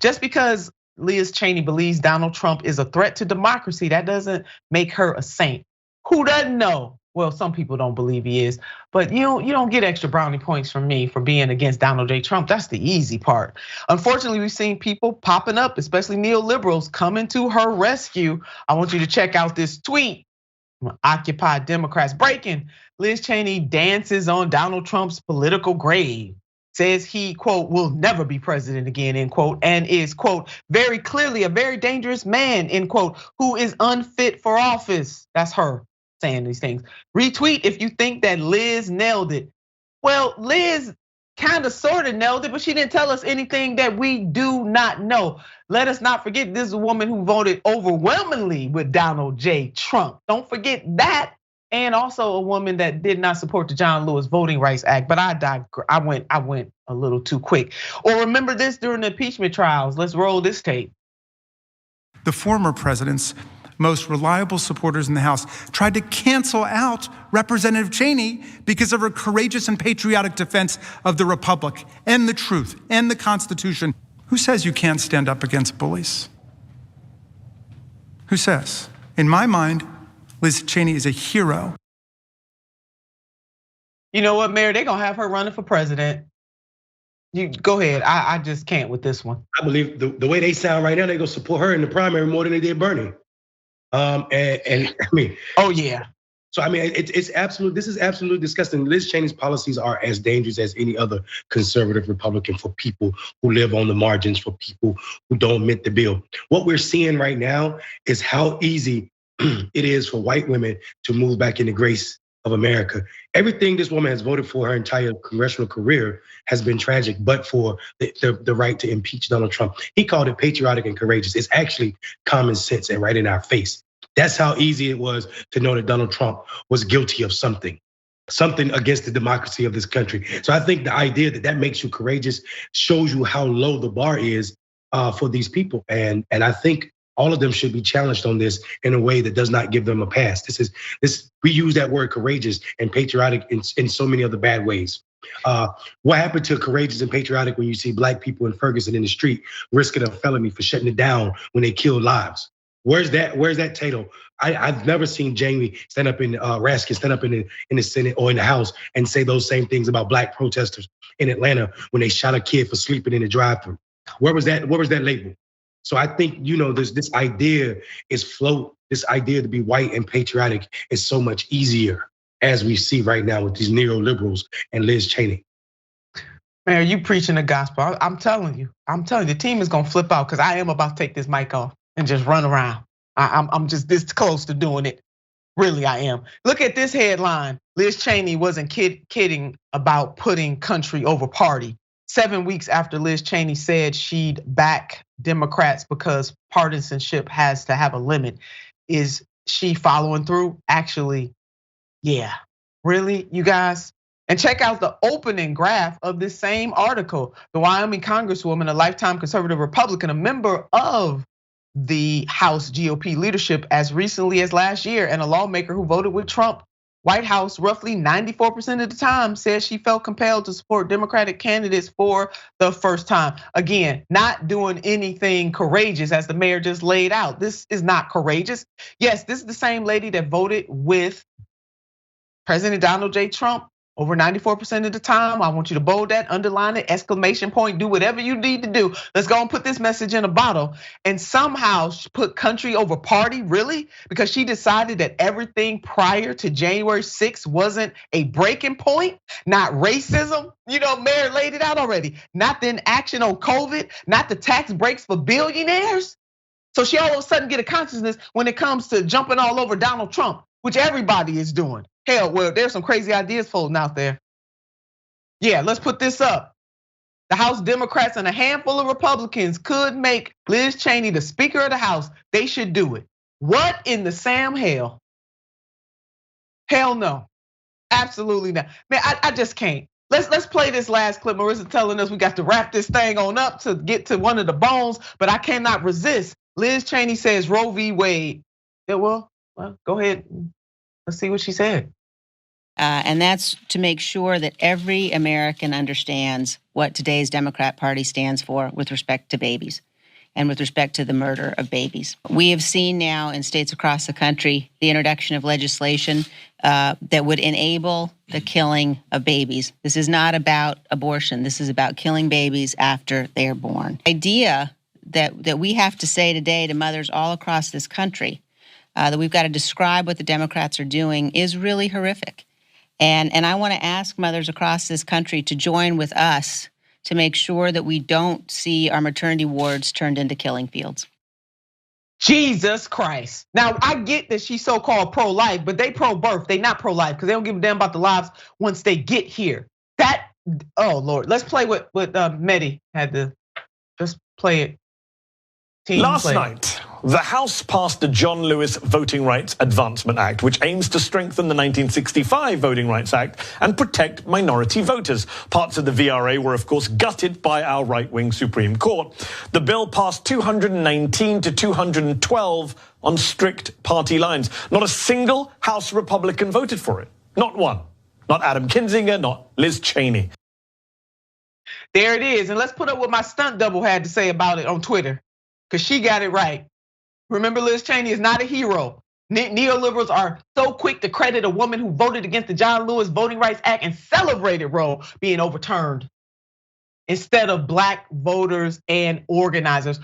Just because Liz Cheney believes Donald Trump is a threat to democracy, that doesn't make her a saint. Who doesn't know? Well, some people don't believe he is, but you don't get extra brownie points from me for being against Donald J. Trump. That's the easy part. Unfortunately, we've seen people popping up, especially neoliberals, coming to her rescue. I want you to check out this tweet. Occupy Democrats breaking. Liz Cheney dances on Donald Trump's political grave. Says he, quote, will never be president again, end quote, and is, quote, very clearly a very dangerous man, end quote, who is unfit for office. That's her saying these things. Retweet if you think that Liz nailed it. Well, Liz kind of sort of nailed it, but she didn't tell us anything that we do not know. Let us not forget this is a woman who voted overwhelmingly with Donald J. Trump. Don't forget that. And also a woman that did not support the John Lewis Voting Rights Act, but I went a little too quick. Or remember this during the impeachment trials. Let's roll this tape. The former president's most reliable supporters in the House tried to cancel out Representative Cheney because of her courageous and patriotic defense of the Republic and the truth and the Constitution. Who says you can't stand up against bullies? Who says? In my mind, Liz Cheney is a hero. You know what, Mayor? They're gonna have her running for president. You go ahead. I just can't with this one. I believe the way they sound right now, they're gonna support her in the primary more than they did Bernie. And I mean, oh yeah. So I mean, it's absolute. This is absolutely disgusting. Liz Cheney's policies are as dangerous as any other conservative Republican for people who live on the margins, for people who don't admit the bill. What we're seeing right now is how easy it is for white women to move back in the grace of America. Everything this woman has voted for her entire congressional career has been tragic, but for the right to impeach Donald Trump. He called it patriotic and courageous. It's actually common sense and right in our face. That's how easy it was to know that Donald Trump was guilty of something against the democracy of this country. So I think the idea that makes you courageous shows you how low the bar is for these people. And I think all of them should be challenged on this in a way that does not give them a pass. We use that word courageous and patriotic in so many other bad ways. What happened to courageous and patriotic when you see black people in Ferguson in the street risking a felony for shutting it down when they killed lives? Where's that title? I've never seen Jamie stand up in Raskin stand up in the Senate or in the House and say those same things about black protesters in Atlanta when they shot a kid for sleeping in the drive-thru. Where was that label? So I think, this idea is float. This idea to be white and patriotic is so much easier, as we see right now with these neoliberals and Liz Cheney. Man, you preaching the gospel. I'm telling you, the team is gonna flip out because I am about to take this mic off and just run around. I'm just this close to doing it. Really, I am. Look at this headline. Liz Cheney wasn't kidding about putting country over party. 7 weeks after Liz Cheney said she'd back Democrats because partisanship has to have a limit. Is she following through? Actually, yeah. Really, you guys? And check out the opening graph of this same article. The Wyoming Congresswoman, a lifetime conservative Republican, a member of the House GOP leadership as recently as last year, and a lawmaker who voted with Trump White House roughly 94% of the time, says she felt compelled to support Democratic candidates for the first time. Again, not doing anything courageous as the mayor just laid out. This is not courageous. Yes, this is the same lady that voted with President Donald J. Trump over 94% of the time. I want you to bold that, underline it, exclamation point, do whatever you need to do. Let's go and put this message in a bottle and somehow put country over party, really? Because she decided that everything prior to January 6th wasn't a breaking point, not racism. Mayor laid it out already. Not the inaction on COVID, not the tax breaks for billionaires. So she all of a sudden get a consciousness when it comes to jumping all over Donald Trump, which everybody is doing. Hell, well, there's some crazy ideas floating out there. Yeah, let's put this up. The House Democrats and a handful of Republicans could make Liz Cheney the Speaker of the House. They should do it. What in the Sam hell? Hell no, absolutely not. Man, I just can't. Let's play this last clip. Marissa telling us we got to wrap this thing on up to get to one of the bones, but I cannot resist. Liz Cheney says Roe v. Wade. Yeah, well, go ahead. Let's see what she said. And that's to make sure that every American understands what today's Democrat Party stands for with respect to babies. and with respect to the murder of babies. We have seen now in states across the country the introduction of legislation that would enable the killing of babies. This is not about abortion. This is about killing babies after they are born. The idea that we have to say today to mothers all across this country that we've got to describe what the Democrats are doing is really horrific. And I want to ask mothers across this country to join with us to make sure that we don't see our maternity wards turned into killing fields. Jesus Christ. Now, I get that she's so-called pro-life, but they pro-birth. They not pro-life because they don't give a damn about the lives once they get here. Oh Lord, let's play what Mehdi had to, just play it. Last night, the House passed the John Lewis Voting Rights Advancement Act, which aims to strengthen the 1965 Voting Rights Act and protect minority voters. Parts of the VRA were, of course, gutted by our right-wing Supreme Court. The bill passed 219 to 212 on strict party lines. Not a single House Republican voted for it. Not one. Not Adam Kinzinger, not Liz Cheney. There it is. And let's put up what my stunt double had to say about it on Twitter, because she got it right. Remember, Liz Cheney is not a hero. Neoliberals are so quick to credit a woman who voted against the John Lewis Voting Rights Act and celebrated Roe being overturned, instead of Black voters and organizers.